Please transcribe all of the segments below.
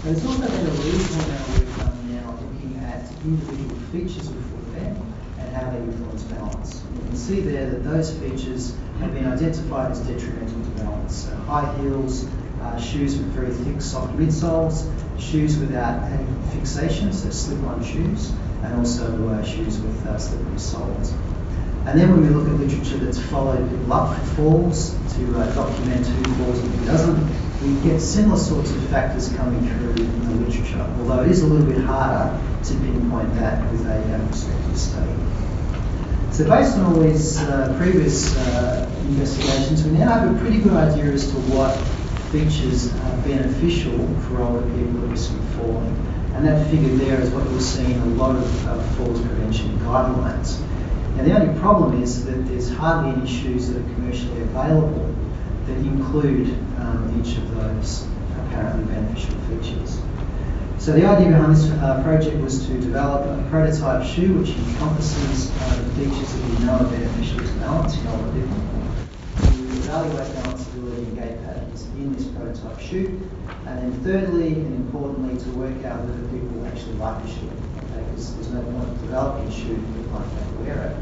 There's also been a reasonable amount of work done now looking at individual features of footwear and how they influence balance. You can see there that those features have been identified as detrimental to balance. So high heels, shoes with very thick, soft midsoles, shoes without any fixation, so slip-on shoes, and also shoes with slippery soles. And then when we look at literature that's followed luck falls to document who falls and who doesn't, we get similar sorts of factors coming through in the literature, although it is a little bit harder to pinpoint that with a prospective study. So based on all these previous investigations, we now have a pretty good idea as to what features are beneficial for older people at risk of falling. And that figure there is what you'll see in a lot of falls prevention guidelines. Now the only problem is that there's hardly any shoes that are commercially available that include each of those apparently beneficial features. So the idea behind this project was to develop a prototype shoe which encompasses the features that we know are beneficial to balance in older people. To evaluate balanceability and gait patterns in this prototype shoe, and then thirdly and importantly to work out whether people actually like the shoe, because there's no point developing a shoe if people can't wear it.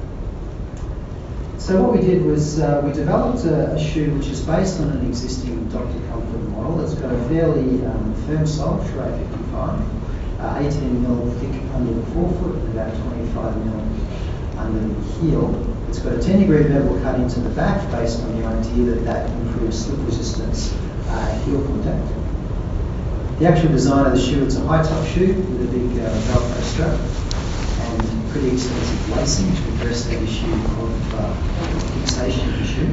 So what we did was we developed a shoe which is based on an existing Dr. Comfort model. It's got a fairly firm sole, Shrey 55, 18mm thick under the forefoot and about 25mm under the heel. It's got a 10-degree bevel cut into the back based on the idea that that improves slip resistance at heel contact. The actual design of the shoe, it's a high-top shoe with a big Velcro strap and pretty extensive lacing to address that issue of fixation of the shoe.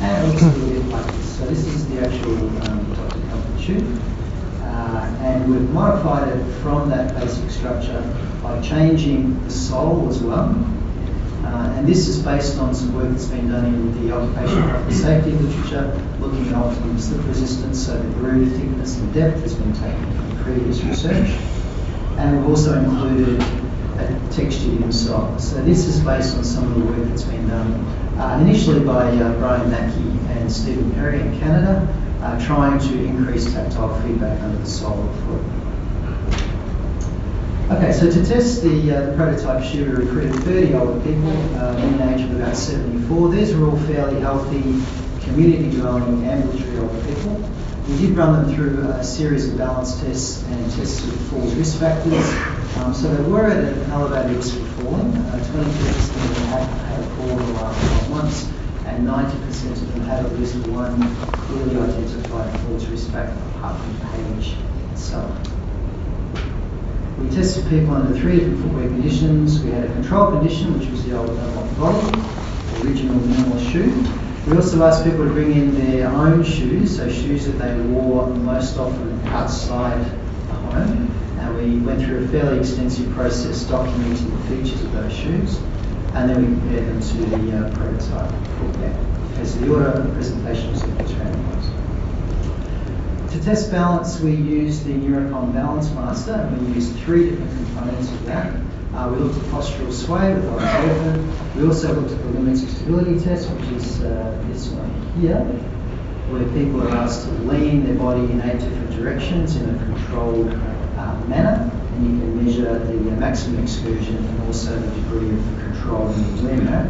And it looks a little bit like this. So this is the actual Dr. Comfort shoe. And we've modified it from that basic structure by changing the sole as well. And this is based on some work that's been done in the occupational health and safety literature, looking at optimum slip resistance, so the groove thickness and depth has been taken from previous research. And we've also included a textured insole. So this is based on some of the work that's been done initially by Brian Mackey and Stephen Perry in Canada, trying to increase tactile feedback under the sole of the foot. Okay, so to test the prototype shoe, we recruited 30 older people, in an age of about 74. These are all fairly healthy, community-dwelling, ambulatory older people. We did run them through a series of balance tests and tests of falls risk factors. So they were at an elevated risk of falling. 23% of them had a fall in the last 12 months, and 90% of them had at least one clearly identified falls risk factor apart from age itself. We tested people under 3 different footwear conditions. We had a control condition, which was the old body, the original minimal shoe. We also asked people to bring in their own shoes, so shoes that they wore most often outside the home. And we went through a fairly extensive process documenting the features of those shoes, and then we compared them to the prototype footwear. Okay, so the order of the presentation was randomized. To test balance, we used the Neurocom Balance Master, and we used 3 different components of that. We looked at postural sway with eyes open. We also looked at the limits of stability test, which is this one here, where people are asked to lean their body in 8 different directions in a controlled manner, and you can measure the maximum excursion and also the degree of control in doing that.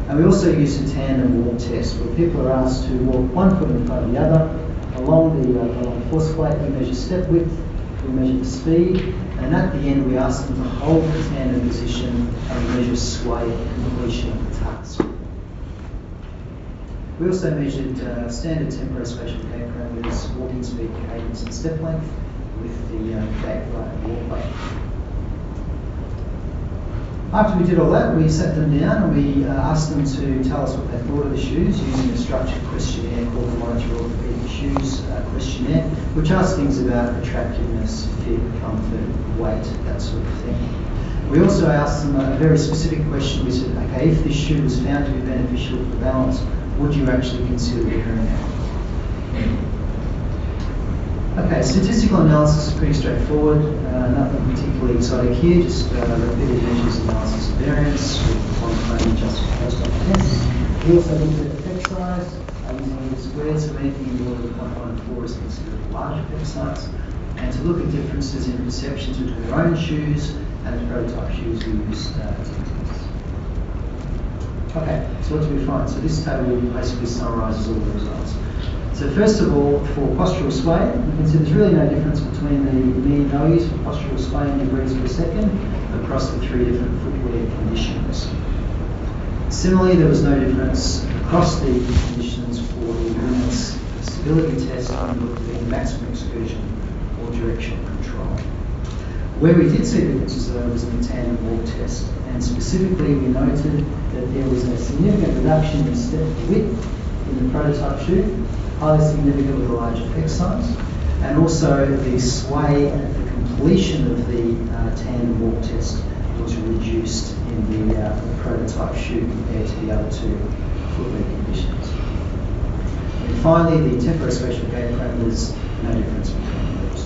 And we also used a tandem walk test, where people are asked to walk one foot in front of the other along the force plate. We measure step width, we measure the speed, and at the end we ask them to hold the tandem position and measure sway at completion of the task. We also measured standard temporospatial gait parameters, walking speed, cadence and step length with the gait right and walk weight. After we did all that, we sat them down and we asked them to tell us what they thought of the shoes using a structured questionnaire called the Monitor Orthopedic Shoes Questionnaire, which asks things about attractiveness, fit, comfort, weight, that sort of thing. We also asked them a very specific question. We said, okay, if this shoe was found to be beneficial for balance, would you actually consider wearing it? Okay, statistical analysis is pretty straightforward. Nothing particularly exotic here, just repeated measures analysis of variance with one-time adjusted post-op tests. We also looked at effect size using meter squared, so anything in the order of 1.14 is considered a large effect size. and to look at differences in perceptions between their own shoes and the prototype shoes we use to test. Okay, so what do we find? So this table basically summarises all the results. So first of all, for postural sway, you can see there's really no difference between the mean values for postural sway in degrees per second across the 3 different footwear conditions. Similarly, there was no difference across the conditions for the units stability test when looking at maximum excursion or direction control. Where we did see differences though was in the tandem walk test, and specifically we noted that there was a significant reduction in step width in the prototype shoe, highly significant with a large effect size, and also the sway at the completion of the tandem walk test was reduced in the prototype shoe compared to the other 2 footwear conditions. And finally, the temporal-spatial gait parameters, no difference between groups.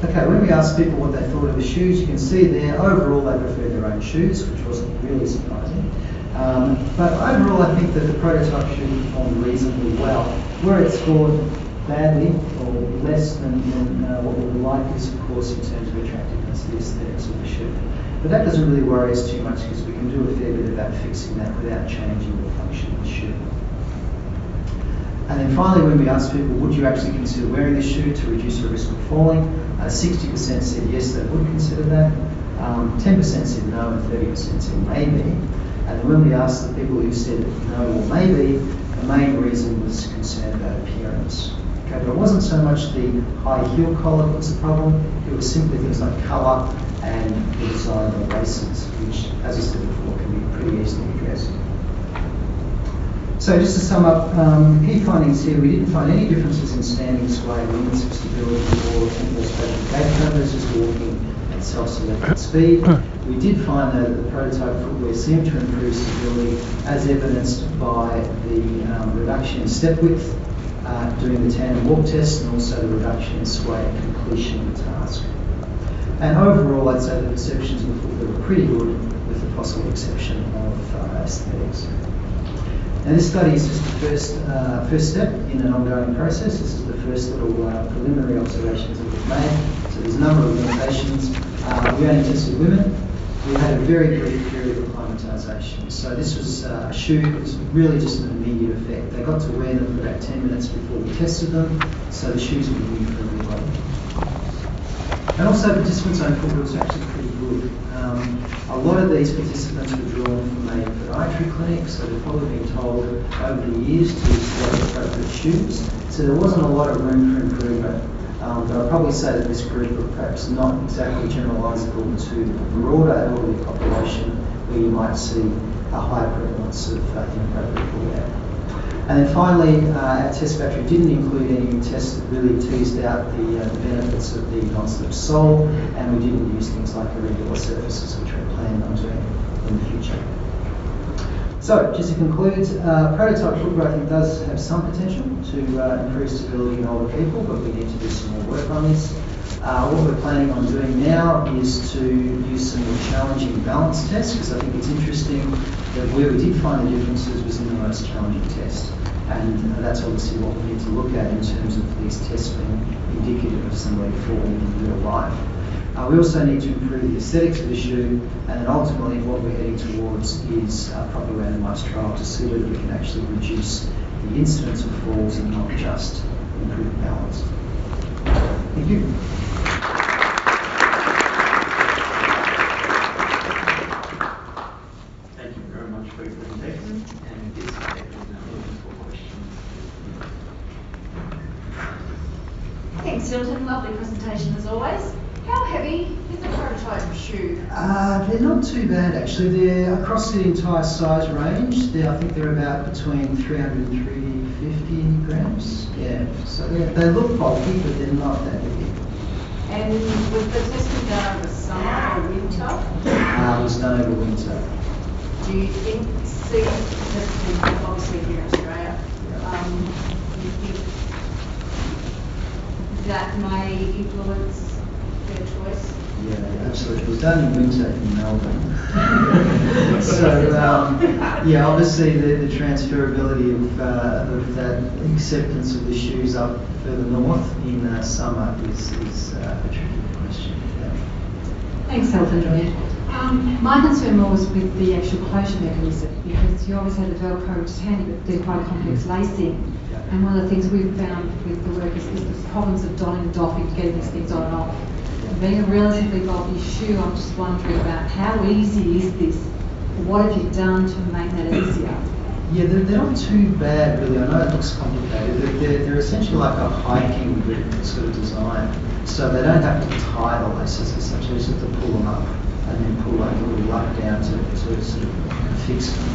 Okay, when we asked people what they thought of the shoes, you can see there, overall they preferred their own shoes, which wasn't really surprising. But overall I think that the prototype shoe performed reasonably well. Where it scored badly or less than what we would like is, of course, in terms of attractiveness, the aesthetics of the shoe. But that doesn't really worry us too much because we can do a fair bit about fixing that without changing the function of the shoe. And then finally, when we asked people, would you actually consider wearing this shoe to reduce the risk of falling? 60% said yes, they would consider that. 10% said no, and 30% said maybe. And then when we asked the people who said no or maybe, the main reason was concern about appearance. Okay, but it wasn't so much the high heel collar that was the problem, it was simply things like colour and the design of the laces, which, as I said before, can be pretty easily addressed. So just to sum up, the key findings here, we didn't find any differences in standing sway, limits of stability, or temporal-spatial gait parameters as walking at self-selected speed. We did find though that the prototype footwear seemed to improve stability as evidenced by the reduction in step width during the tandem walk test, and also the reduction in sway at completion of the task. And overall, I'd say the perceptions of the footwear were pretty good, with the possible exception of aesthetics. Now this study is just the first step in an ongoing process. This is the first little preliminary observations that we've made. So there's a number of limitations. We only tested women. We had a very brief period of acclimatisation. So this was a shoe that was really just an immediate effect. They got to wear them for about 10 minutes before we tested them, so the shoes were new for everybody. And also participants' own footwear was actually pretty good. A lot of these participants were drawn from a podiatry clinic, so they've probably been told over the years to select appropriate shoes. So there wasn't a lot of room for improvement. But I'd probably say that this group are perhaps not exactly generalisable to the broader elderly population, where you might see a higher prevalence of inappropriate footwear. And then finally, our test battery didn't include any tests that really teased out the benefits of the non-slip sole, and we didn't use things like irregular surfaces, which we're planning on doing in the future. So, just to conclude, prototype footwear I think does have some potential to improve stability in older people, but we need to do some more work on this. What we're planning on doing now is to use some more challenging balance tests, because I think it's interesting that where we did find the differences was in the most challenging test. And that's obviously what we need to look at in terms of these tests being indicative of somebody falling in real life. We also need to improve the aesthetics of the shoe, and then ultimately what we're heading towards is a proper randomised trial to see whether we can actually reduce the incidence of falls and not just improve balance. Thank you. Thank you very much for your presentation, and this is now open for questions. Thanks, Hilton. Lovely presentation as always. How heavy is the prototype shoe? They're not too bad actually. They're across the entire size range. I think they're about between 300 and 350 grams. Yeah, so they look bulky, but they're not that heavy. And was the testing done over summer or winter? It was done over winter. Do you think, obviously here in Australia, do you think that may influence their choice? Yeah, absolutely. It was done in winter in Melbourne. So, yeah, obviously the transferability of that acceptance of the shoes up further north in summer is a tricky question. Yeah. Thanks, Health and Joanne. My concern more was with the actual closure mechanism, because you obviously have the Velcro, which is handy, but they're quite complex lacing. And one of the things we've found with the work is the problems of donning and doffing, getting these things on and off. Being a relatively bulky shoe, I'm just wondering about how easy is this? What have you done to make that easier? Yeah, they're not too bad really. I know it looks complicated. They're essentially like a hiking boot sort of design. So they don't have to tie the laces, essentially just have to pull them up and then pull like a little luck down to sort of fix them.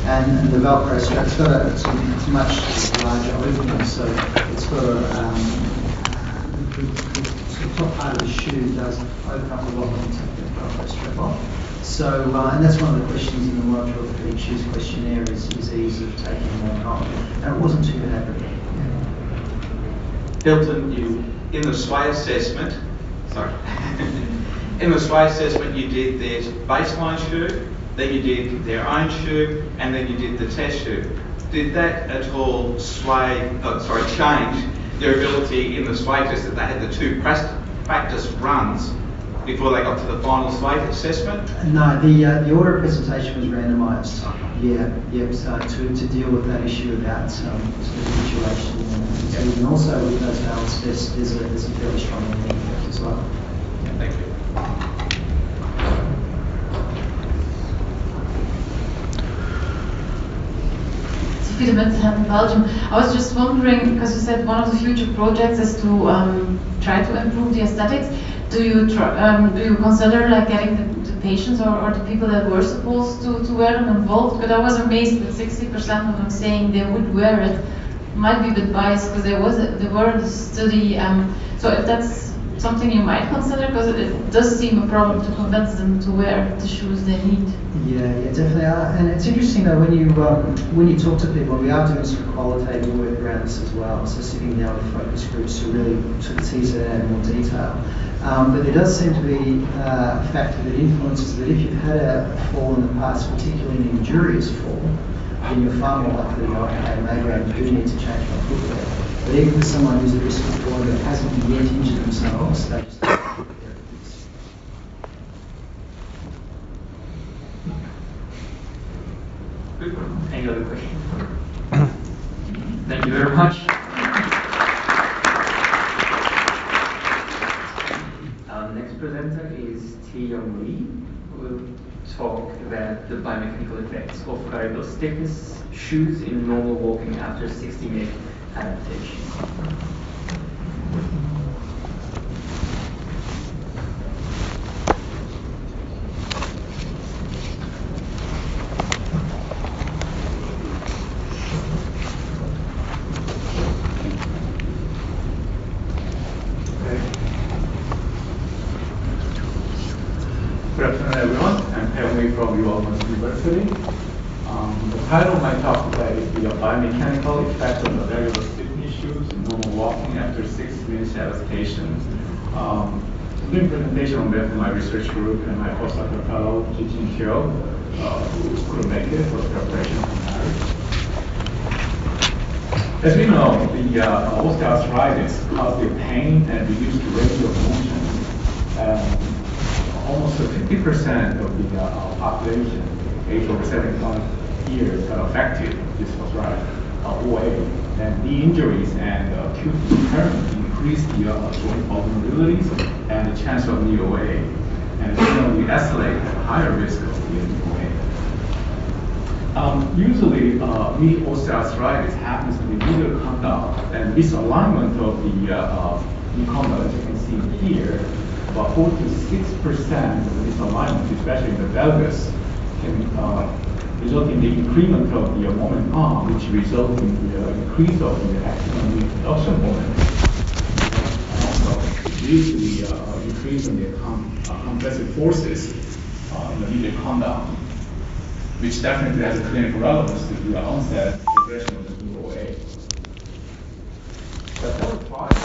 And the Velcro strap, it's much larger opening, so it's got the top part of the shoe does open up a lot when you take the Velcro strap off. So, and that's one of the questions in the Monitor Orthopedic Shoes questionnaire is ease of taking them off. And it wasn't too bad really. Hilton, in the sway assessment, in the sway assessment you did their baseline shoe, then you did their own shoe, and then you did the test shoe. Did that at all change their ability in the sway test, that they had the two practice runs before they got to the final sway assessment? No, the order of presentation was randomised. Yeah, so to deal with that issue about sort of situation and also with those balance tests, there's a fairly strong link effect as well. Yeah, thank you. In Belgium. I was just wondering, because you said one of the future projects is to try to improve the aesthetics. Do you consider like getting the patients or the people that were supposed to wear them involved? Because I was amazed that 60% of them saying they would wear it. Might be a bit biased because they were in the study. So if that's something you might consider, because it does seem a problem to convince them to wear the shoes they need. Yeah, definitely. And it's interesting though when you talk to people, and we are doing some qualitative work around this as well. So sitting down with focus groups to really tease it out in more detail. But there does seem to be a factor that influences that if you've had a fall in the past, particularly an injurious fall, then you're far more likely to go, okay, maybe I do need to change my footwear. But even for someone who's at risk of falling that hasn't yet injured themselves, they just Good. Any other questions? Thank you very much. Our next presenter is T-Young Lee, who will talk about the biomechanical effects of variable stiffness shoes in normal walking after 60-minute adaptation. Good afternoon, everyone. I'm Henry from University. The title of my talk today is the biomechanical effect of the variable stiffness shoes in normal walking after 6 minutes adaptation. I'm doing presentation on behalf of my research group and my postdoctoral fellow, Jijin Kyo, who couldn't make it for the preparation for marriage. As we know, the osteoarthritis causes the pain and reduced range of motion. Almost 50% of the population, age over 75 years, got affected with this arthritis OA. And the injuries and acute impairment increase the joint vulnerabilities and the chance of knee OA. And generally escalate at a higher risk of the knee OA. Usually, knee osteoarthritis happens with medial condyle and misalignment of the knee condyle, as you can see here. About 4 to 6% of this alignment, especially in the valgus, can result in the increment of the moment arm, which results in the increase of the axonal reduction moment. And also leads to the increase in the compressive forces in the medial condyle, which definitely has a clinical relevance to the onset progression of the knee OA. But that requires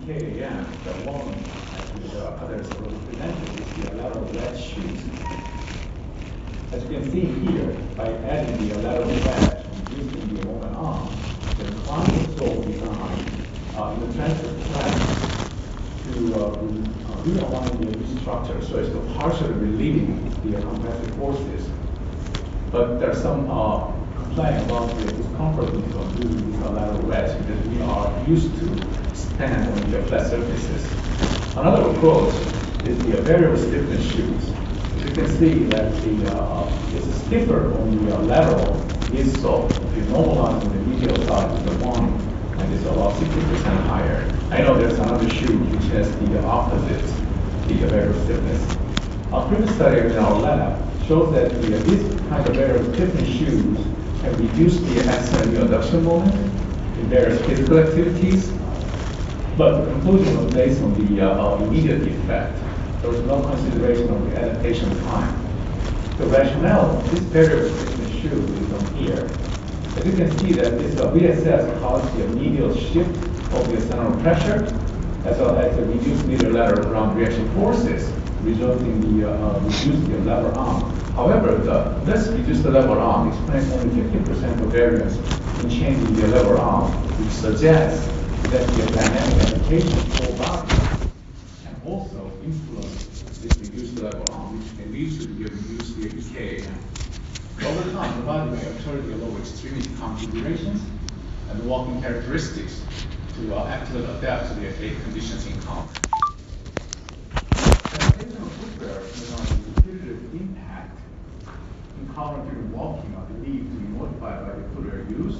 KAM, the can see here, by adding the lateral wedge and using the moment arm, the climbing slope design in the transfer plan to realign the structure so as to partially relieving the compressive forces. But there's some complaint about the discomfort of using the lateral wedge because we are used to stand on the flat surfaces. Another approach is the variable stiffness shoes. You can see that it's stiffer on the lateral midsole. If you normalize on the medial side with the one, and it's about 60% higher. I know there's another shoe which has the opposite, the variable stiffness. Our previous study in our lab shows that this kind of variable stiffness shoes can reduce the external adduction moment in various physical activities. But the conclusion was based on the immediate effect. There was no consideration of the adaptation time. The rationale of this variable stiffness shoe is on here. As you can see that this VSS causes the medial shift of the external pressure, as well as the reduced medial lateral ground reaction forces, resulting in the reduced lever arm. However, this reduced lever arm explains only 50% of variance in changing the lever arm, which suggests that the dynamic adaptation for body can also influence this reduced lever arm, which can lead to the reduced EKM. Over time, the body may alter the lower extremity configurations and walking characteristics to actively adapt to the conditions encountered. Adaptation of footwear on the repetitive impact encountered during walking are believed to be modified by the footwear use,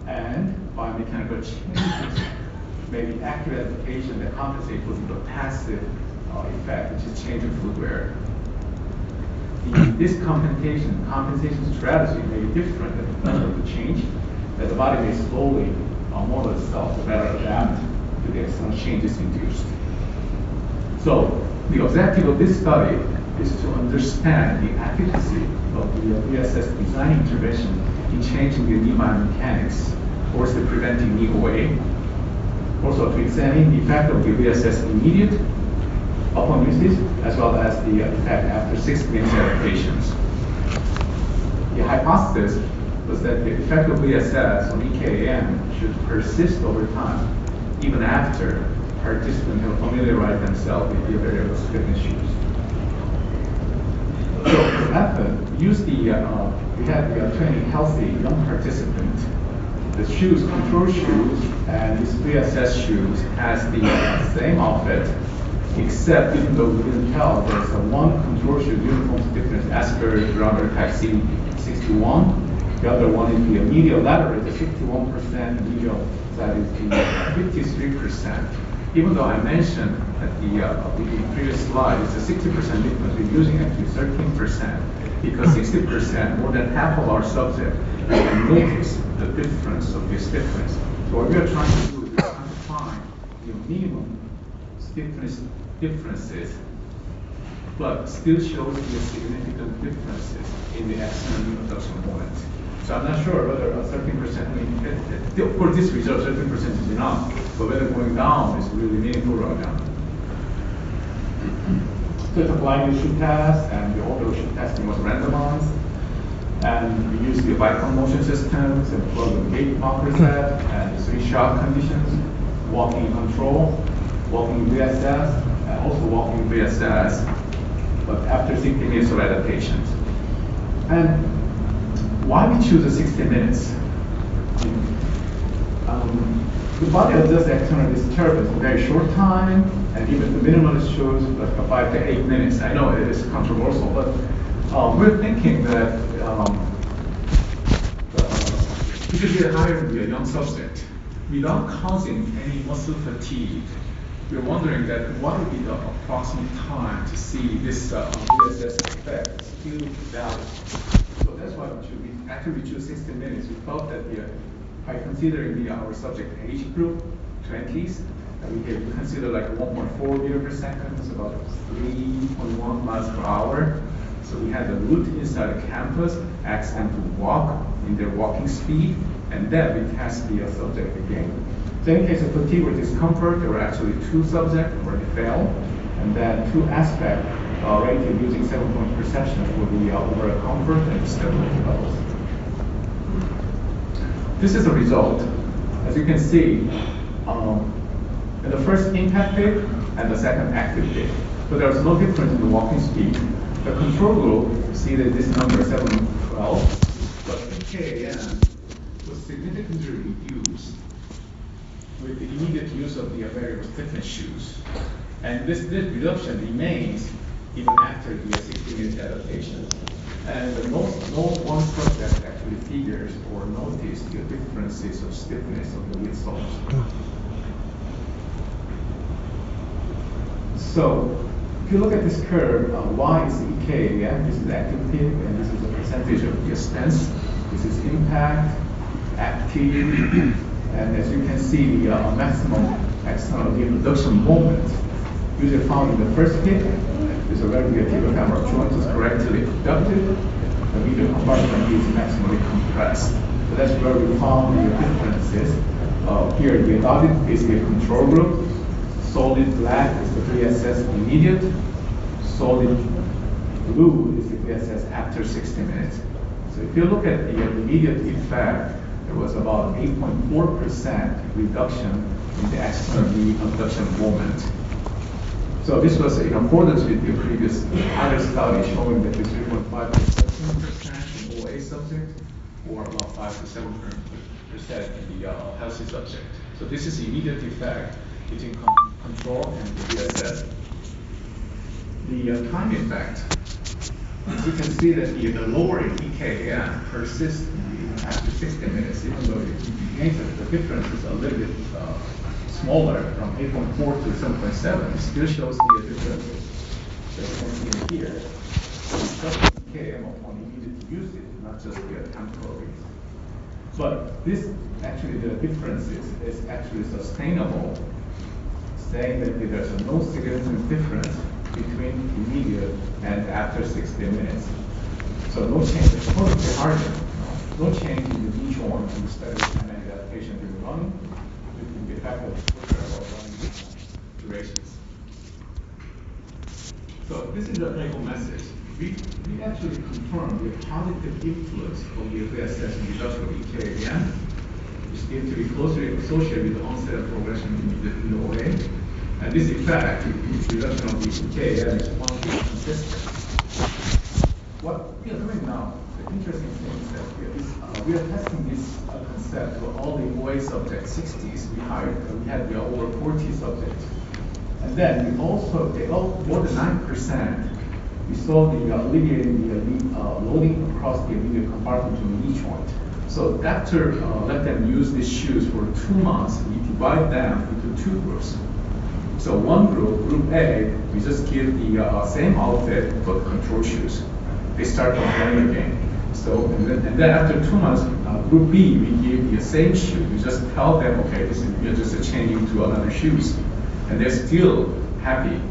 and biomechanical changes may be accurate adaptation that compensate for the passive effect, which is change of footwear. This compensation strategy may be different at the moment of the change, that the body may slowly model itself to better adapt to the external changes induced. So the objective of this study is to understand the efficacy of the VSS design intervention in changing the knee biomechanics, or preventing knee OA. Also to examine the effect of the VSS immediate upon usage, as well as the effect after 6 minutes adaptations. The hypothesis was that the effect of VSS on EKM should persist over time, even after participants have familiarized themselves with the variable stiffness shoes. So the method, we had the training healthy young participant. The shoes, control shoes, and this VSS shoes has the same outfit, except even though we didn't tell, there's one control shoe uniform stiffness Asper Rubber Type C61. The other one is the medial lateral, it's 61%, medial side is the 53%. Even though I mentioned at the previous slide, it's a 60% difference, we're using actually 13%, because 60%, more than half of our subjects, can notice the difference of the stiffness. So what we are trying to do is we're trying to find the minimum stiffness differences, but still shows the significant differences in the external adduction moment. So I'm not sure whether a 13%, of course this result 13% is enough, but whether going down is really meaningful or not. So it's a blinded shoe test, and the order of shoe testing was randomized. And we used the Vicon motion systems and plug the gait marker set and the 3 shock conditions, walking control, walking VSS, and also walking VSS, but after 60 minutes of adaptations. And why we choose the 60 minutes? The body adjusts external disturbance in a very short time, and even the minimalist shows like 5 to 8 minutes. I know it is controversial, but we're thinking that we should get higher in a young subject without causing any muscle fatigue. We're wondering that what would be the approximate time to see this VSS effect still valid. So that's why we choose 60 minutes. We felt that by considering our subject age group, 20s, we can consider like 1.4 meter per second, so about 3.1 miles per hour. So we had the route inside the campus, ask them to walk in their walking speed, and then we test the subject again. So in case of fatigue or discomfort, there were actually 2 subjects where they failed. And then 2 aspect rated using 7-point perception for the overall comfort and stability levels. This is the result. As you can see, in the first impact bit and the second active bit. So there's no difference in the walking speed. The control group, see that this number 712, but PKAM was significantly reduced with the immediate use of the variable stiffness shoes. And this reduction remains even after the 60-minute adaptation. And no one subject actually figures or noticed the differences of stiffness of the midsoles. So, if you look at this curve, Y is EK, yeah? This is active peak, and this is the percentage of the stance. This is impact, active, and as you can see, the maximum external reduction moment usually found in the first hit is a relatively camera joint is correctly conducted. The medial compartment is maximally compressed. So that's where we found the differences. Here, the dotted is the control group. Solid black is the 3SS immediate. Solid blue is the 3SS after 60 minutes. So if you look at the immediate effect, there was about 8.4% reduction in the external reconduction moment. So this was in accordance with the previous other study showing that the 3.5 to 7% in OA subject, or about 5 to 7% in the healthy subject. So this is immediate effect between control and the DSS. The time effect, you can see that the lowering EKM persists after 60 minutes, even though the difference is a little bit smaller from 8.4 to 7.7. It still shows the difference that you can see here. It's just EKM upon immediate usage, not just the temporary. But this actually, the differences is actually sustainable, saying that there's no significant difference between immediate and after 60 minutes. So no change, according to Hardin, no change in the knee joint in the study and adaptation during running due to the effect of running durations. So this is the clinical message. We actually confirmed the positive influence of the FSS in reduction of EKM, which seems to be closely associated with the onset of progression in the OA. And this effect, this reduction of the EKM, is functionally consistent. What we are doing now, the interesting thing is that we are testing this concept for all the OA subjects, 60s. We had over 40 subjects. And then we also, more than 9%, we saw the alleviating the loading across the medial compartment to the knee joint. So doctor let them use these shoes for 2 months. We divide them into 2 groups. So one group, group A, we just give the same outfit but control shoes. They start running again. So and then after 2 months, group B, we give the same shoe. We just tell them, okay, this is you're just changing to another shoes, and they're still happy.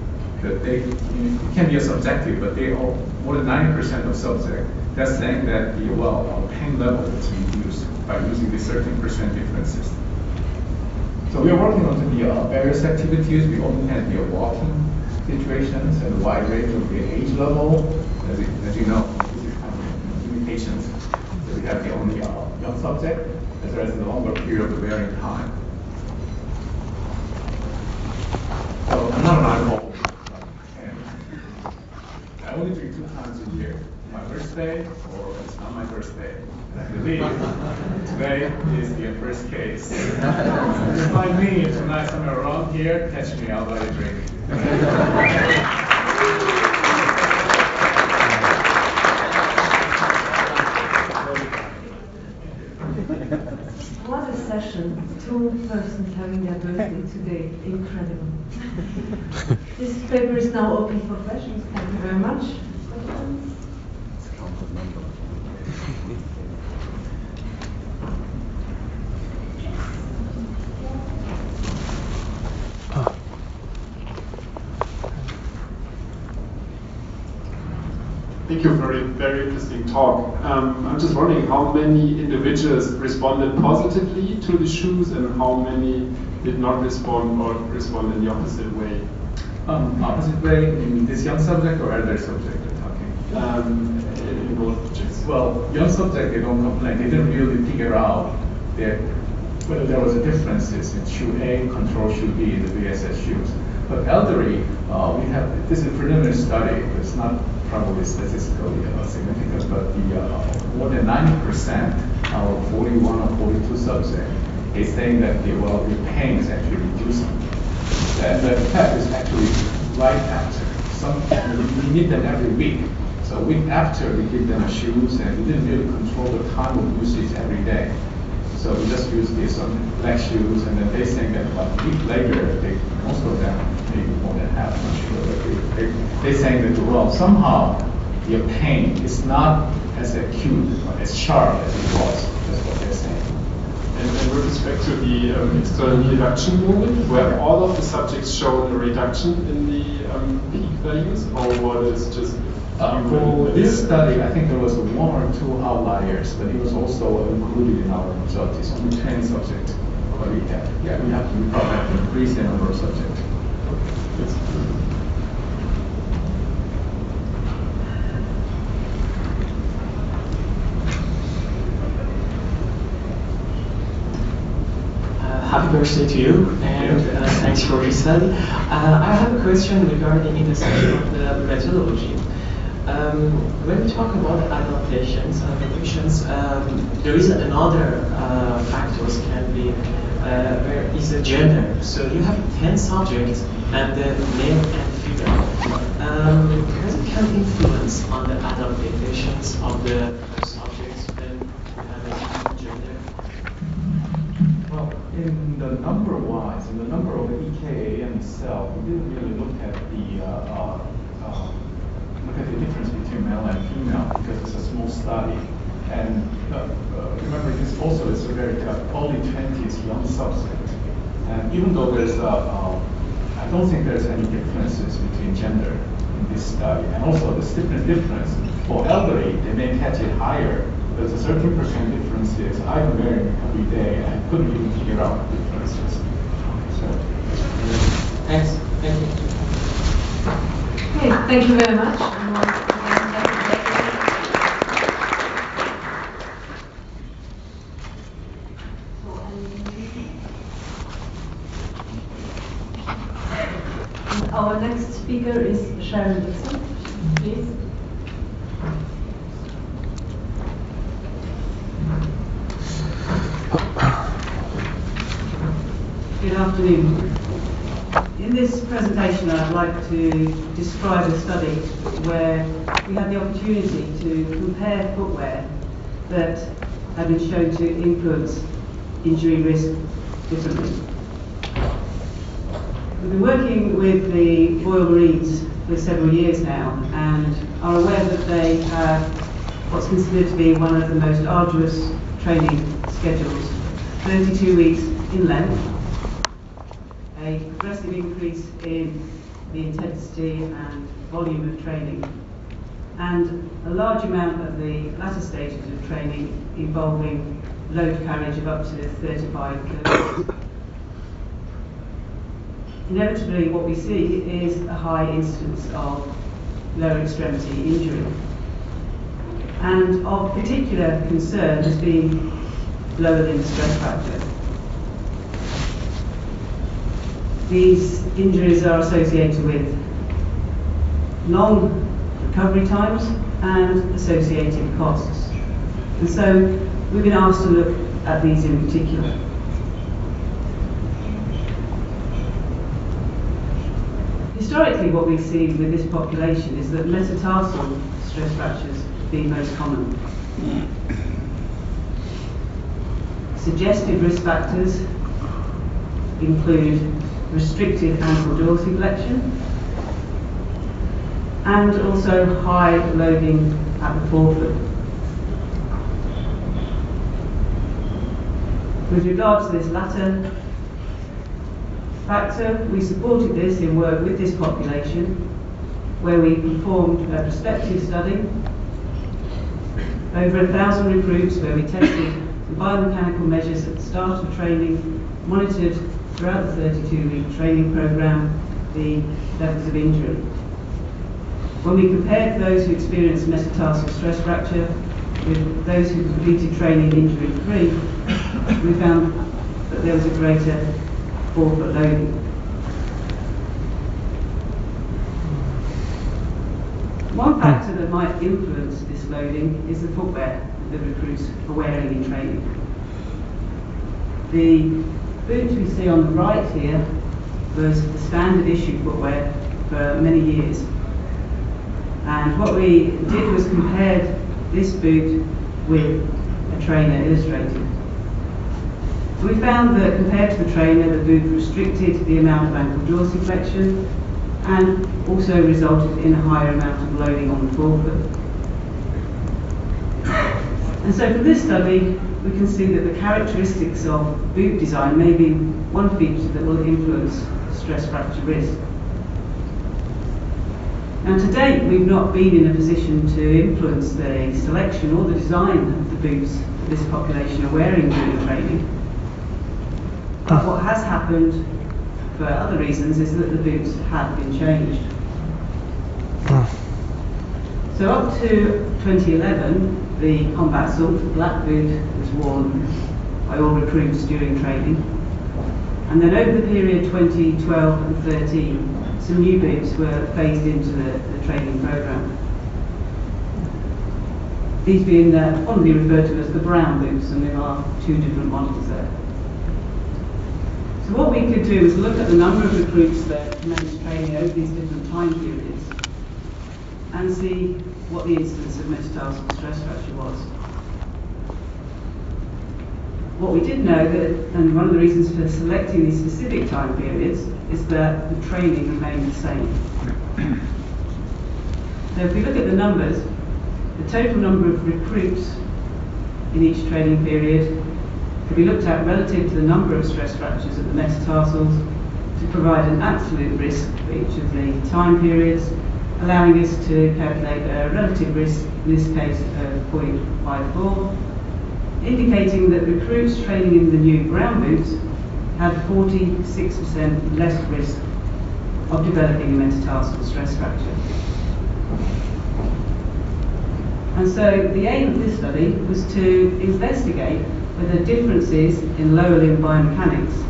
That they, it can be a subjective, but they all, more than 90% of subjects, that's saying that the pain level is reduced by using the 13% differences. So we are working on the various activities. We only had the walking situations and a wide range of the age level. As you know, this is kind of limitations. So we have the only young subject, as well as the longer period of varying time. So I'm not an alcohol. I only drink 2 times a year. My birthday, or it's not my birthday. And I believe today is the first case. Just like me, tonight somewhere around here, catch me, I'll buy a drink. What a session. 2 persons having their birthday today. Incredible. This paper is now open for questions. Thank you very much. Thank you for a very interesting talk. I'm just wondering how many individuals responded positively to the shoes and how many did not respond or respond in the opposite way. Opposite way in this young subject or elder subject you're talking? In both subjects. Well, young subject, they don't complain. They didn't really figure out whether there was a differences in shoe A, control shoe B in the VSS shoes. But elderly, we have, this is a preliminary study. It's not probably statistically significant, but the more than 90% out of 41 or 42 subjects is saying that the pain is actually reducing. And the effect is actually right after. We need them every week. So a week after we give them shoes, and we didn't really control the time of usage every day. So we just use these black shoes, and then they think that a week later, most of them, maybe more than half, I'm not sure, but they saying that, well, somehow your pain is not as acute or as sharp as it was. That's what they're saying. And with respect to the external reduction movement, where all of the subjects showed a reduction in the peak values, or what is just... For this study, I think there was 1 or 2 outliers, but it was also included in our results. It's only 10 subjects. But we probably have to increase the number of subjects. Happy birthday to you, and thanks for your study. I have a question regarding in the section of the methodology. When we talk about adaptations and evolutions, there is another factors can be where is the gender. So you have 10 subjects and the male and female. Does it can influence on the adaptations of the subjects when you have a gender? Well, in the number-wise, in the number of EKAM itself, we didn't really look at the difference between male and female because it's a small study. And remember, this also is a very early 20s young subject. And even though there's I don't think there's any differences between gender in this study. And also the stiffness difference for elderly, they may catch it higher. There's a 13% differences. I'm wearing every day, and I couldn't even figure out the differences. So, Thanks. Thank you. Okay, thank you very much. Our next speaker is Sharon Dixon, please. Good afternoon. In this presentation, I'd like to describe a study where we had the opportunity to compare footwear that had been shown to influence injury risk differently. We've been working with the Royal Marines for several years now and are aware that they have what's considered to be one of the most arduous training schedules, 32 weeks in length, a progressive increase in the intensity and volume of training, and a large amount of the latter stages of training involving load carriage of up to 35 kilograms. Inevitably, what we see is a high incidence of lower extremity injury. And of particular concern has been lower limb stress fracture. These injuries are associated with long recovery times and associated costs. And so we've been asked to look at these in particular. Historically, what we see with this population is that metatarsal stress fractures have been most common. Suggestive risk factors include restricted ankle dorsiflexion and also high loading at the forefoot. With regard to this latter factor, we supported this in work with this population where we performed a prospective study, over 1,000 recruits where we tested the biomechanical measures at the start of training, monitored throughout the 32-week training program, the levels of injury. When we compared those who experienced metatarsal stress fracture with those who completed training injury-free, we found that there was a greater forefoot loading. One factor that might influence this loading is the footwear that the recruits are wearing in training. The boots we see on the right here was the standard issue footwear for many years. And what we did was compared this boot with a trainer illustrated. We found that compared to the trainer, the boot restricted the amount of ankle dorsiflexion and also resulted in a higher amount of loading on the forefoot. And so from this study, we can see that the characteristics of boot design may be one feature that will influence stress fracture risk. Now to date, we've not been in a position to influence the selection or the design of the boots that this population are wearing during training. But what has happened for other reasons is that the boots have been changed. So up to 2011, the combat salt, the black boot, was worn by all recruits during training. And then over the period 2012 and 13, some new boots were phased into the training programme. These being fondly referred to as the brown boots, and there are two different models there. So what we could do is look at the number of recruits that commenced training over these different time periods and see what the incidence of metatarsal stress fracture was. What we did know, and one of the reasons for selecting these specific time periods, is that the training remained the same. So if we look at the numbers, the total number of recruits in each training period could be looked at relative to the number of stress fractures at the metatarsals to provide an absolute risk for each of the time periods, allowing us to calculate a relative risk, in this case of 0.54, indicating that recruits training in the new brown boots had 46% less risk of developing a metatarsal stress fracture. And so the aim of this study was to investigate whether differences in lower limb biomechanics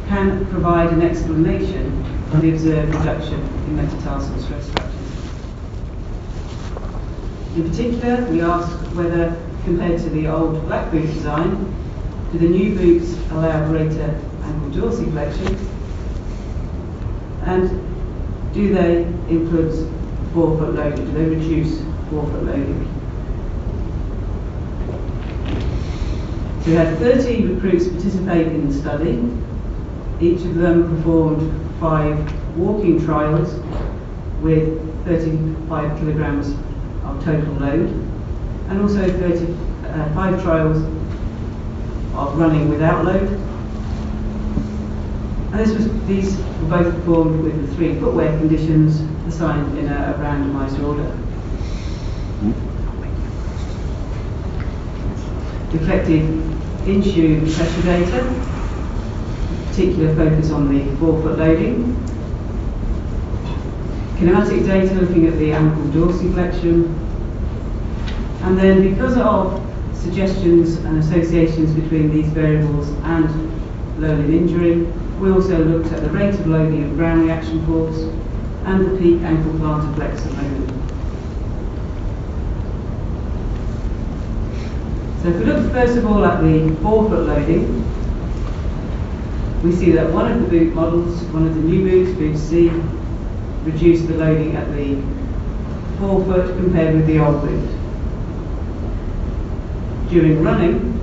can provide an explanation for the observed reduction in metatarsal stress fractures. In particular, we asked whether, compared to the old black boot design, do the new boots allow greater ankle dorsiflexion, and do they influence forefoot loading? Do they reduce forefoot loading? So we had 30 recruits participate in the study. Each of them performed 5 walking trials with 35 kilograms of total load, and also 5 trials of running without load. And these were both performed with the 3 footwear conditions assigned in a randomised order. We collected in-shoe pressure data, particular focus on the forefoot loading, kinematic data looking at the ankle dorsiflexion, and then because of suggestions and associations between these variables and low limb injury, we also looked at the rate of loading of ground reaction force and the peak ankle plantar flexor moment. So if we look first of all at the forefoot loading, we see that one of the boot models, one of the new boots, boot C, reduced the loading at the forefoot compared with the old boot. During running,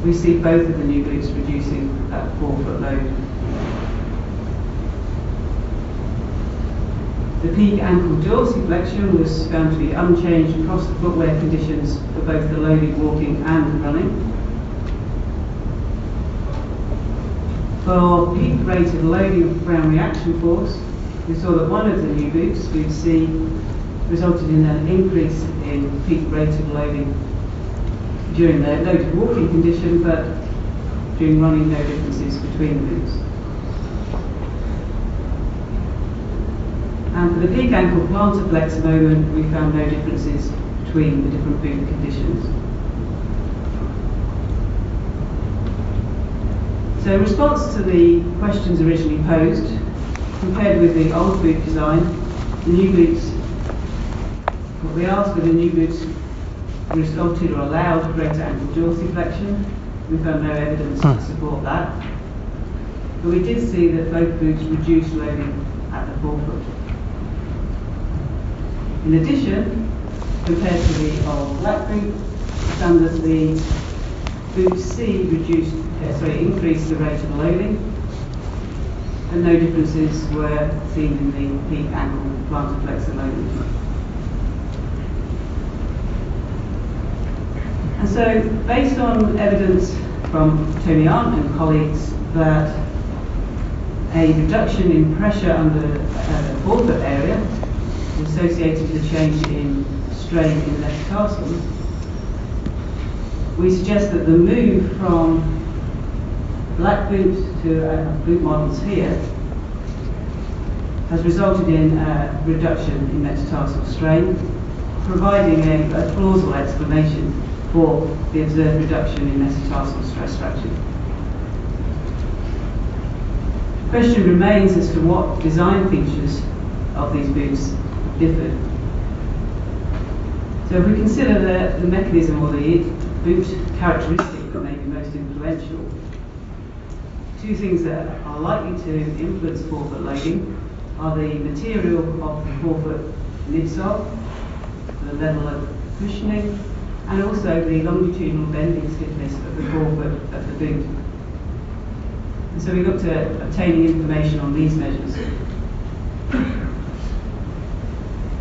we see both of the new boots reducing that forefoot load. The peak ankle dorsiflexion was found to be unchanged across the footwear conditions for both the loaded walking and running. For peak rate of loading of ground reaction force, we saw that one of the new boots, boot C, resulted in an increase in peak rate of loading during the loaded walking condition, but during running no differences between the boots. And for the peak ankle plantar flex moment, we found no differences between the different boot conditions. So in response to the questions originally posed, compared with the old boot design, the new boots, what we asked were the new boots resulted or allowed greater ankle dorsiflexion. We found no evidence to support that. But we did see that both boots reduced loading at the forefoot. In addition, compared to the old black boot, we found that the boot C increased the rate of loading, and no differences were seen in the peak ankle plantar flexor loading. And so, based on evidence from Tony Arndt and colleagues that a reduction in pressure under the forefoot area is associated with a change in strain in the metatarsals, we suggest that the move from black boot to boot models here has resulted in a reduction in metatarsal strain, providing a plausible explanation for the observed reduction in metatarsal stress fracture. The question remains as to what design features of these boots differed. So if we consider the mechanism or the boot characteristic that may be most influential, two things that are likely to influence forefoot loading are the material of the forefoot midsole, the level of cushioning, and also the longitudinal bending stiffness of the forefoot of the boot. And so we looked at obtaining information on these measures.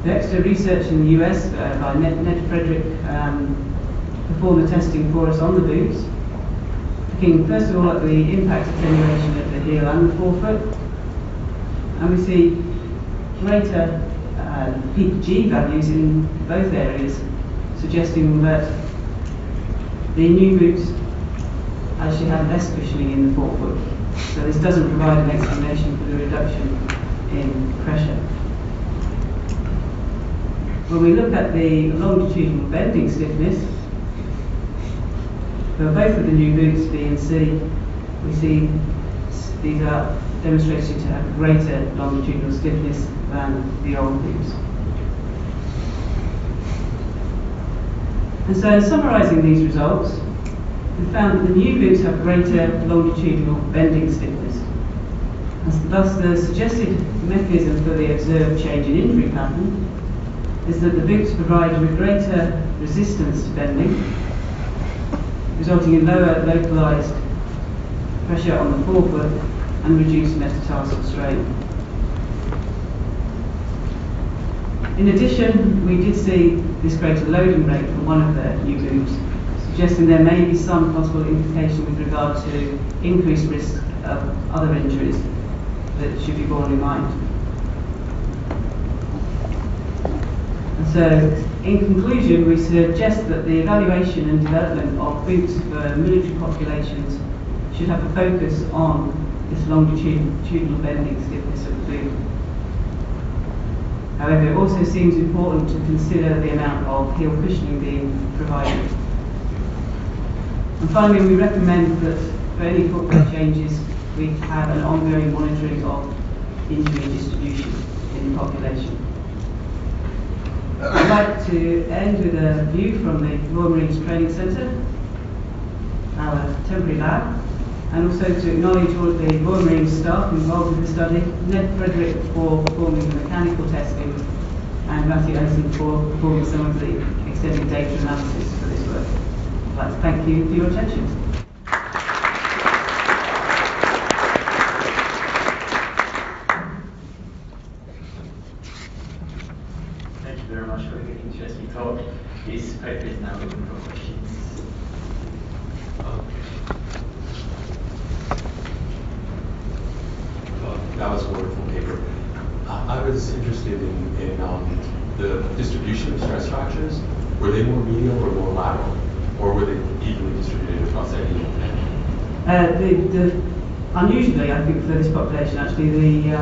The extra research in the US by Ned Frederick performed the testing for us on the boots, looking first of all at the impact attenuation of the heel and the forefoot, and we see greater peak G values in both areas, suggesting that the new boots actually have less cushioning in the forefoot. So this doesn't provide an explanation for the reduction in pressure. When we look at the longitudinal bending stiffness, for both of the new boots, B and C, we see these are demonstrated to have greater longitudinal stiffness than the old boots. And so in summarising these results, we found that the new boots have greater longitudinal bending stiffness. And thus the suggested mechanism for the observed change in injury pattern is that the boots provide with greater resistance to bending, resulting in lower localised pressure on the forefoot and reduced metatarsal strain. In addition, we did see this greater loading rate from one of the new boots, suggesting there may be some possible implication with regard to increased risk of other injuries that should be borne in mind. And so, in conclusion, we suggest that the evaluation and development of boots for military populations should have a focus on this longitudinal bending stiffness of the boot. However, it also seems important to consider the amount of heel cushioning being provided. And finally, we recommend that for any footwear changes, we have an ongoing monitoring of injury distribution in the population. I'd like to end with a view from the Royal Marines Training Centre, our temporary lab, and also to acknowledge all of the Royal Marines staff involved with the study, Ned Frederick for performing the mechanical testing, and Matthew Ellison for performing some of the extended data analysis for this work. I'd like to thank you for your attention. Thank you very much for the interesting talk. This paper is now open for questions. That was a wonderful paper. I was interested in the distribution of stress fractures. Were they more medial or more lateral? Or were they evenly distributed across any Unusually, I think for this population, actually, the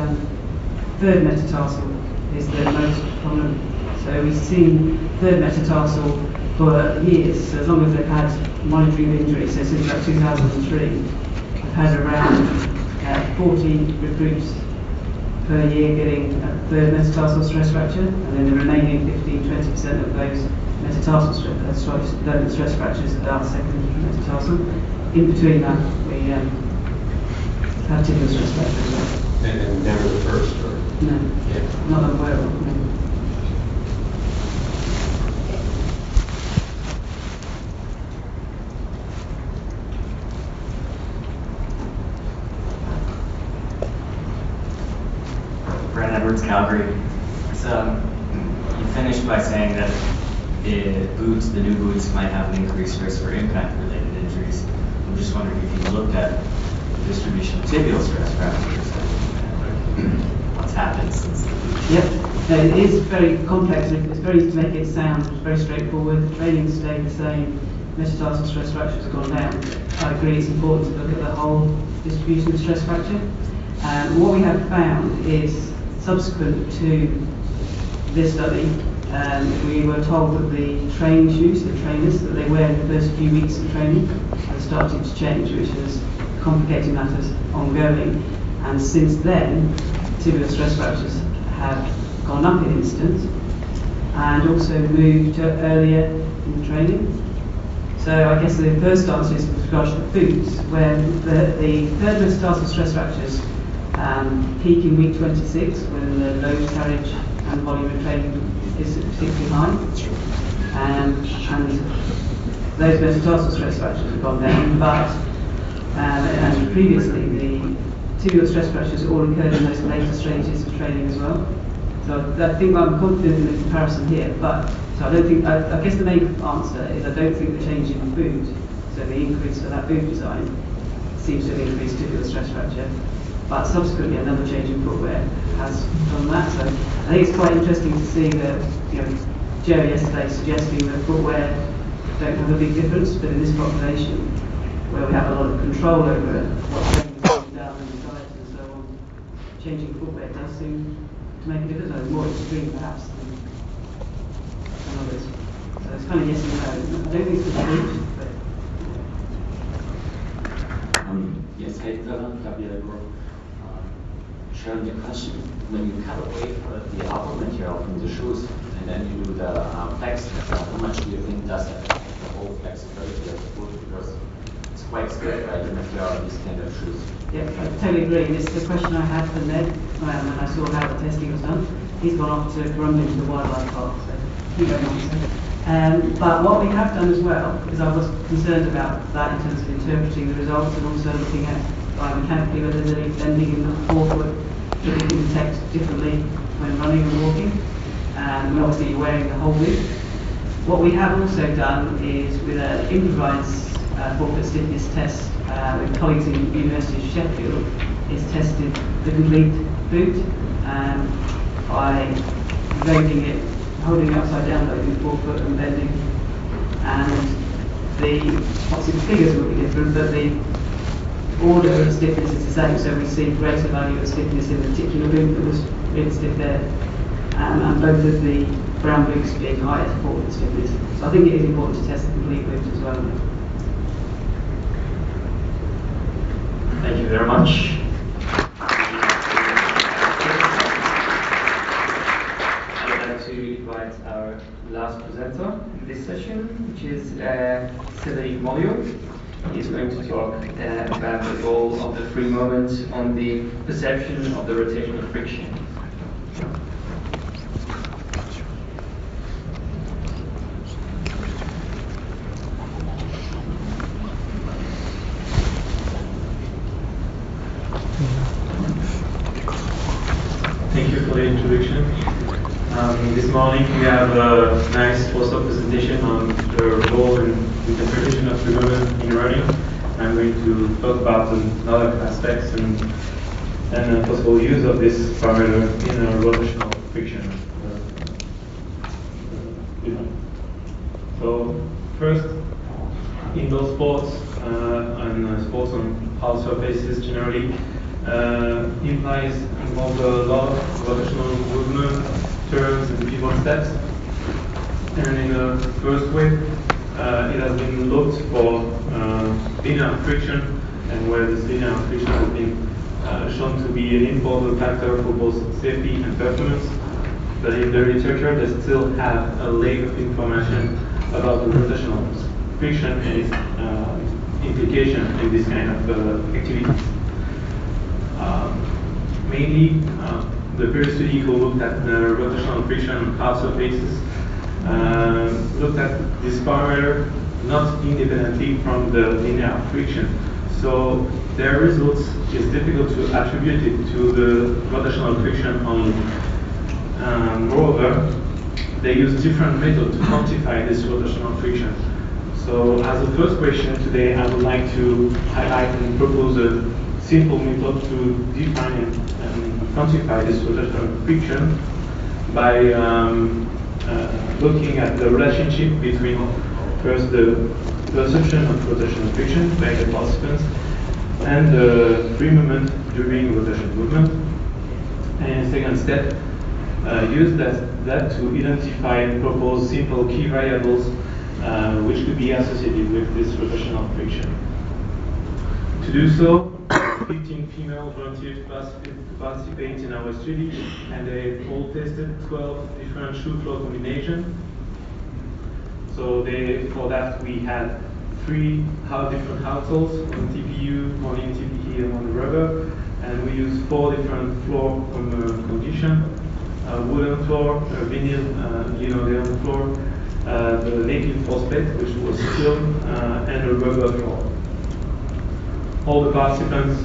third metatarsal is the most prominent. So we've seen third metatarsal for years, so as long as they've had monitoring of injury, so since about 2003, we've had around 40 recruits per year getting a third metatarsal stress fracture, and then the remaining 15-20% of those metatarsal stress fractures are second metatarsal. In between that, we have tibial stress fracture as well. And never the first, or? No, Yeah. not that I'm aware of. No. Brent Edwards, Calgary. So you finished by saying that the new boots might have an increased risk for impact-related injuries. I'm just wondering if you looked at the distribution of tibial stress fractures and what's happened since the boot. Yep, no, it is very complex. It's very easy to make it sound very straightforward. The training stayed the same. Metatarsal stress fractures have gone down. I agree it's important to look at the whole distribution of stress fracture. What we have found is subsequent to this study, we were told that the training shoes, the trainers that they wear in the first few weeks of training are starting to change, which is complicating matters ongoing. And since then, tibial stress fractures have gone up in incidence and also moved to earlier in training. So I guess the first answer is with regards to the boots, where the third metatarsal stress fractures peak in week 26 when the load carriage and volume of training is particularly high. And those metatarsal stress fractures have gone down, but and previously the tibial stress fractures all occurred in those later stages of training as well. So I think I'm confident in the comparison here, but so I don't think, I guess the main answer is I don't think the change in boot, so the increase for that boot design, seems to have increased tibial stress fracture. But subsequently another change in footwear has done that. So I think it's quite interesting to see that, Joe yesterday suggesting that footwear don't have a big difference, but in this population, where we have a lot of control over what training is going down and diet and so on, changing footwear does seem to make a difference, or more extreme perhaps than others. So it's kind of yes and no. I don't think it's complete, but yes, hey, Gabriel Group. Sharing the question, when you cut away the upper material from the shoes and then you do the flex, how much do you think does that affect the whole flexibility of the foot? Because it's quite scary, right, the material of these kind of shoes. Yeah, I totally agree. This is the question I had for Ned when I saw how the testing was done. He's gone off to Grumbling to the wildlife park, so he won't answer. But what we have done as well, because I was concerned about that in terms of interpreting the results and also looking at biomechanically whether there's any bending in the forefoot that we can detect differently when running and walking. And obviously you're wearing the whole boot. What we have also done is with an improvised forefoot stiffness test with colleagues in the University of Sheffield, is tested the complete boot by loading it, holding it upside down, loading the forefoot and bending. And obviously the figures will be different, but the order of stiffness is the same. So we see greater value of stiffness in the particular boot that was really stiff there, and both of the brown boots being higher forefoot stiffness. So I think it is important to test the complete boot as well. Thank you very much. I'd like to invite our last presenter in this session, which is Cédric Molliot. He's going to talk about the role of the free moment on the perception of the rotational friction. Thank you for the introduction. This morning we have a nice poster presentation on the role and interpretation of free movement in running. I'm going to talk about other aspects and possible use of this parameter in a rotational friction. So first, indoor sports and sports on hard surfaces generally, involves a lot of rotational movement, turns, and pivot steps. And in the first wave, it has been looked for linear friction, and where this linear friction has been shown to be an important factor for both safety and performance. But in the literature, they still have a lack of information about the rotational friction and its implication in this kind of activities. Mainly, the previous study who looked at the rotational friction on hard surfaces looked at this parameter not independently from the linear friction. So their results is difficult to attribute it to the rotational friction only. Moreover, they use different methods to quantify this rotational friction. So as a first question today, I would like to highlight and propose a simple method to define and quantify this rotational friction by looking at the relationship between first the perception of rotational friction by the participants and the free movement during rotation movement. And second step, use that to identify and propose simple key variables which could be associated with this rotational friction. To do so, 15 female volunteers participate in our study, and they all tested 12 different shoe floor combinations. So for that we had 3 different households, one TPU, one in TPE, and one rubber, and we used 4 different floor conditions: wooden floor, vinyl linoleum floor, the naked force plate, which was steel, and a rubber floor. All the participants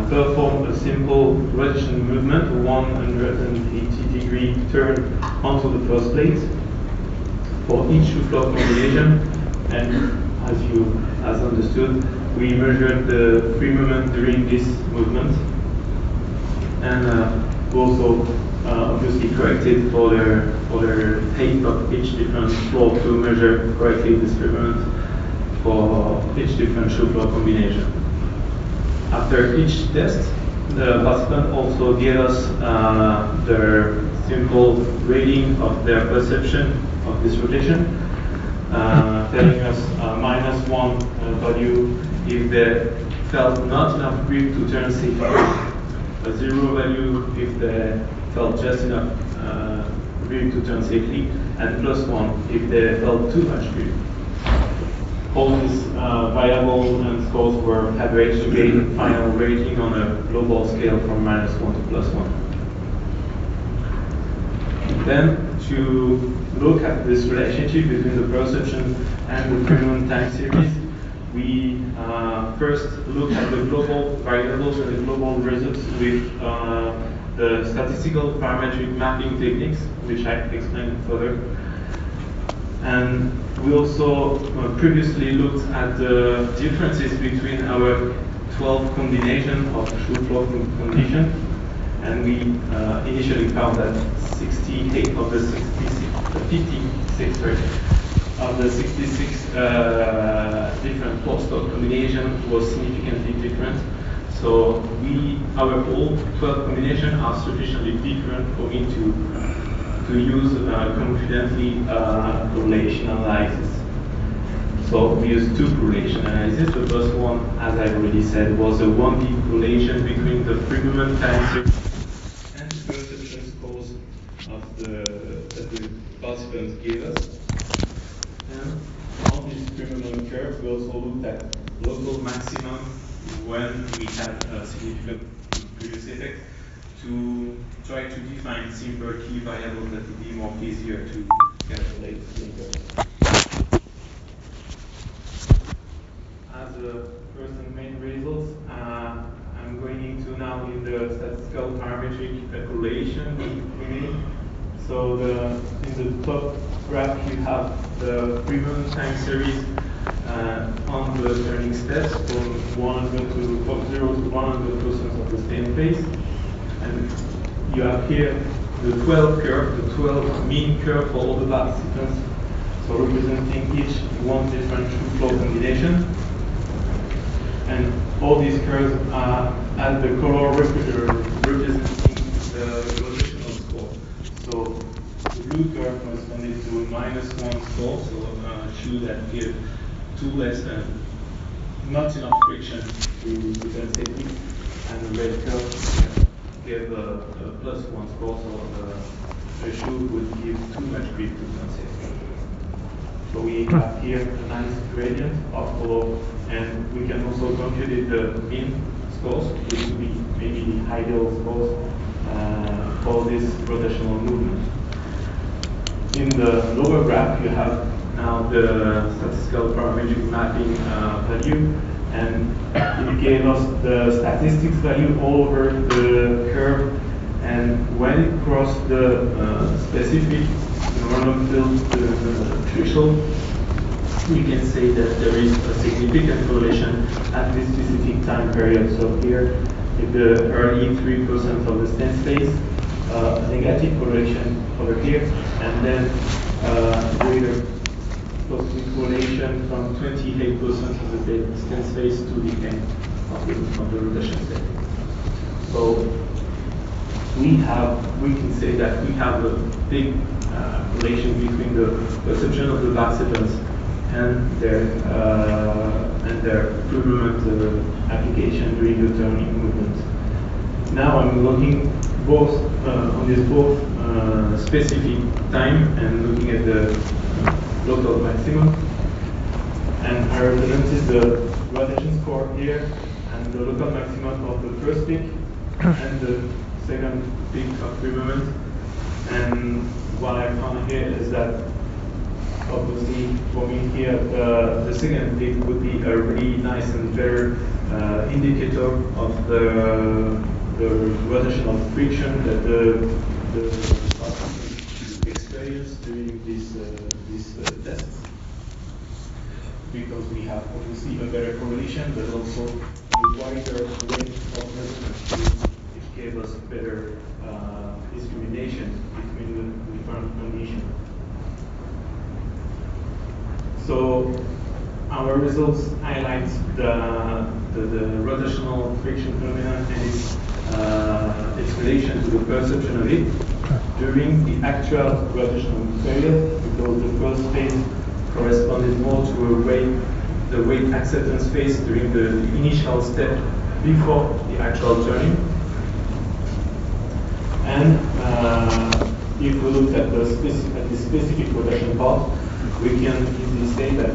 performed a simple rotation movement, 180-degree turn onto the first plate for each shoe floor combination. And as understood, we measured the free movement during this movement, and we also obviously corrected for their height of each different floor to measure correctly this free movement for each different shoe floor combination. After each test, the participant also gave us their simple rating of their perception of this rotation, telling us -1 value if they felt not enough grip to turn safely, a 0 value if they felt just enough grip to turn safely, and +1 if they felt too much grip. All these variables and scores were averaged to gain final rating on a global scale from -1 to +1. Then, to look at this relationship between the perception and the free movement time series, we first look at the global variables and the global results with the statistical parametric mapping techniques, which I explained further. And we also previously looked at the differences between our 12 combinations of shoe floor conditions, and we initially found that 58 of the 66 different floor stock combinations was significantly different. So our all 12 combinations are sufficiently different for me to use confidently correlation analysis. So we used 2 correlation analysis. The first one, as I already said, was a 1D correlation between the free movement time series and the perception scores that the participants gave us. And on this free movement curve, we also looked at local maximum when we had a significant previous effect, to try to define simpler key variables that would be more easier to calculate later. As the first and main results, I'm going into now in the statistical parametric correlation we made. So in the top graph you have the free movement time series on the turning steps from 0 to 100% of the same phase. And you have here the 12 curve, the 12 mean curve for all the participants, so representing each one different shoe floor combination. And all these curves are at the color representing the rotational score. So the blue curve corresponding to -1 score, so shoes that give 2 less than not enough friction to prevent safety, and the red curve give a +1 score, so a shoe would give too much grip to prevent safety. So we have here a nice gradient of color, and we can also compute the mean scores, which would be maybe the ideal scores for this rotational movement. In the lower graph, you have now the statistical parametric mapping value, and it gave us the statistics value all over the curve, and when it crossed the specific random field threshold, we can say that there is a significant correlation at this specific time period. So here, in the early 3% of the stent space, a negative correlation over here, and then greater positive correlation from 28% of the stent space to the end of the rotation state. So we can say that we have a big relation between the perception of the participants and their movement application during the turning movement. Now I'm looking both on this both specific time and looking at the local maximum, and I represented the rotation score here and the local maximum of the first peak and the second peak of movement. And what I found here is that obviously for me here the second peak would be a really nice and better indicator of the rotational friction that the participants experience during this test, because we have obviously a better correlation, but also a wider range of measurements, which gave us better discrimination between the different conditions. So our results highlight the rotational friction phenomenon and its relation to the perception of it during the actual rotational period, because the first phase corresponded more to the weight acceptance phase during the initial step before the actual turning. And if we look at the specific rotation part, we can easily say that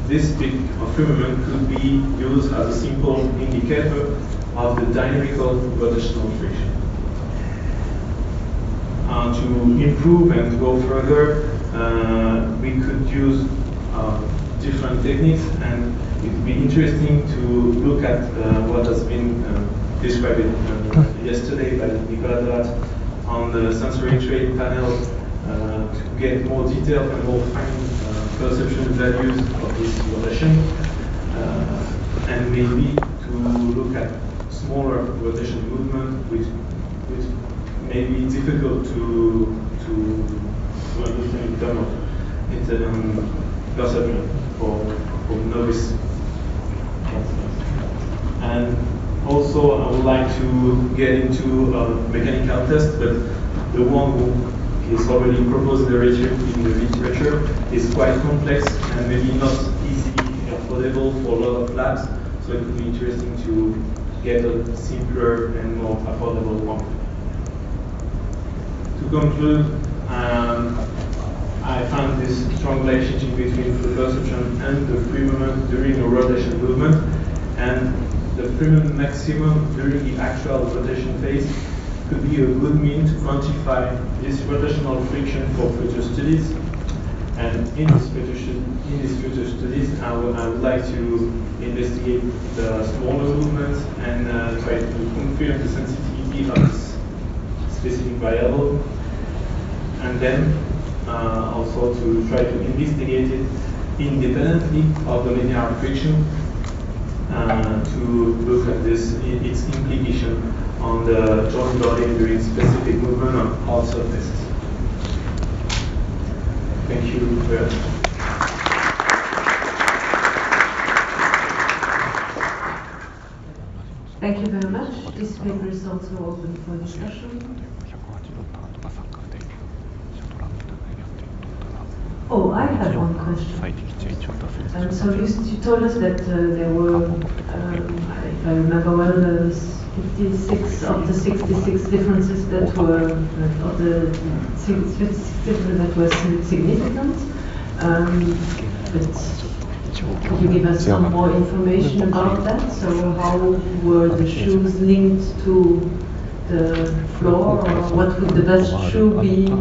this peak of movement could be used as a simple indicator of the dynamical rotational friction. To improve and go further, we could use different techniques, and it would be interesting to look at what has been described yesterday by Nicolas Delat on the sensory trait panel to get more detailed and more fine perception values of this rotation, and maybe to look at smaller rotation movement, which may be difficult to understand in terms of perception for novice. And also, I would like to get into a mechanical test, but the one who is already proposed in the literature is quite complex and maybe not easily affordable for a lot of labs, so it would be interesting to get a simpler and more affordable one. To conclude, I found this strong relationship between the perception and the free movement during a rotation movement, and the free movement maximum during the actual rotation phase could be a good mean to quantify this rotational friction for future studies. And in this future studies, I would like to investigate the smaller movements and try to confirm the sensitivity of this specific variable, and then also to try to investigate it independently of the linear friction, to look at its implication on the joint loading during specific movement on hard surfaces. Thank you very much. Thank you very much. This paper is also open for discussion. Oh, I have one question. So you told us that there were, if I remember well, 56 of the 66 differences that were, of the 56 differences that were significant. But could you give us some more information about that? So how were the shoes linked to the floor, or what would the best shoe be in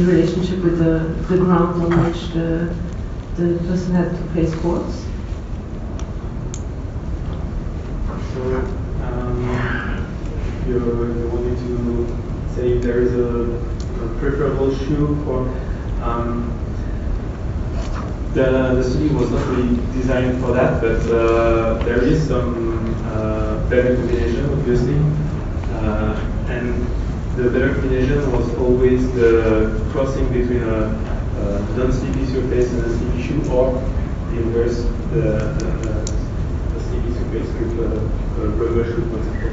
relationship with the ground on which the person had to play sports? So you wanted to say if there is a preferable shoe for. The study was not really designed for that, but there is some better combination, obviously. And the better combination was always the crossing between a non-sleepy surface and a sleepy shoe, or the inverse, the sleepy surface with a rubber shoe, for example.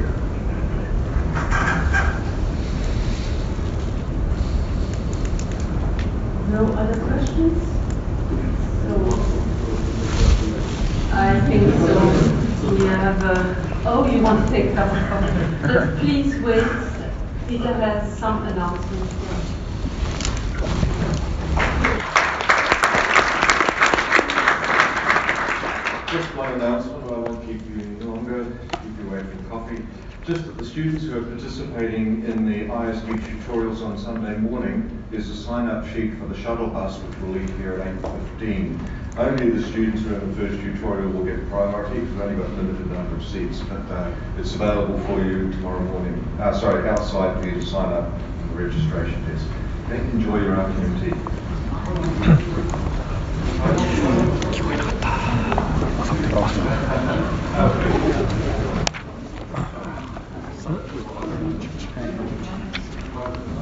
No other questions? I think so. We have. Oh, you want to take a cup of coffee? But please wait. Peter has some announcements for us. Just one announcement. I won't keep you any longer. Keep you away from coffee. Just that the students who are participating in the ISD tutorials on Sunday morning, there's a sign-up sheet for the shuttle bus which will leave here at 8:15. Only the students who have the first tutorial will get priority because we've only got a limited number of seats, but it's available for you tomorrow morning. Outside for you to sign up for the registration desk. Okay, enjoy your afternoon tea.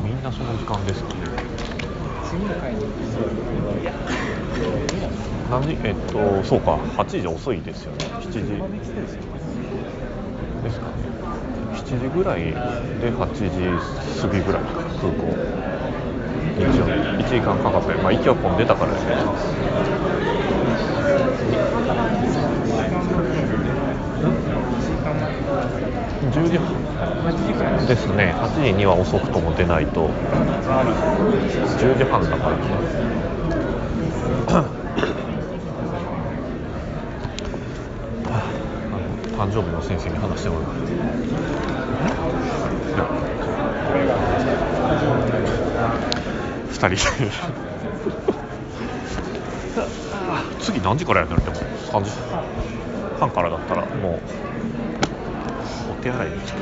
みんなその時間ですかね。何時？そうか、8時遅いですよね。7時ですかね。7時ぐらいで8時過ぎぐらいか、空港。一応1時間かかって、まあ息は混んでたからですね。10時半ですね。8時には遅くとも出ないと10時半だからね。誕生日の先生に話してもらう。2人次何時からやるの？でも3時半からだったらもうお手洗いに来て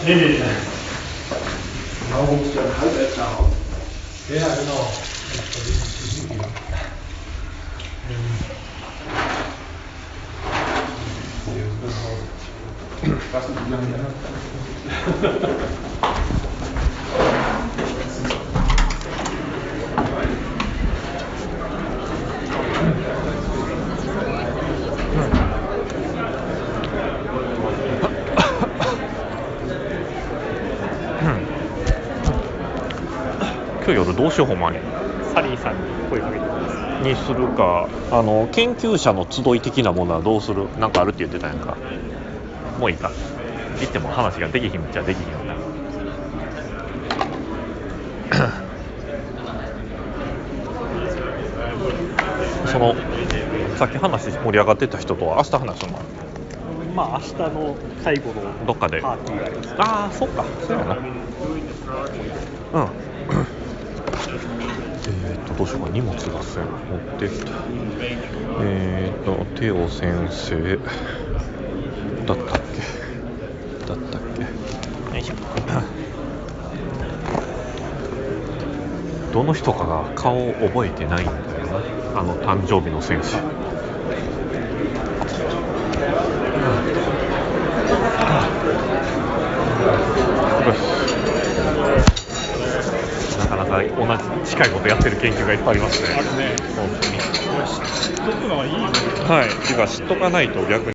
Nee. Genau, holst du einen Halbelter raus. Ja, genau. Das ist Physik hier. Was nicht lange her.今日夜どうしようほんまにサリーさんに声かけてくださにするか、研究者の集い的なものはどうする？なんかあるって言ってたやんか。もういいか。言っても話ができひんっちゃできひんよな。そのさっき話盛り上がってた人とは明日話すの？まあ明日の最後のどっかでパーティーがあります。ああ、そっか、そうやな。うん。どうしようか、荷物出せ持ってきて。テオ先生だったっけ？よいしょ。どの人かが顔を覚えてないんだよな、誕生日の選手。なかなか同じ近いことやってる研究がいっぱいありますね。あるね。本当に。これ知っとくのはいいよね。はい。てか知っとかないと逆に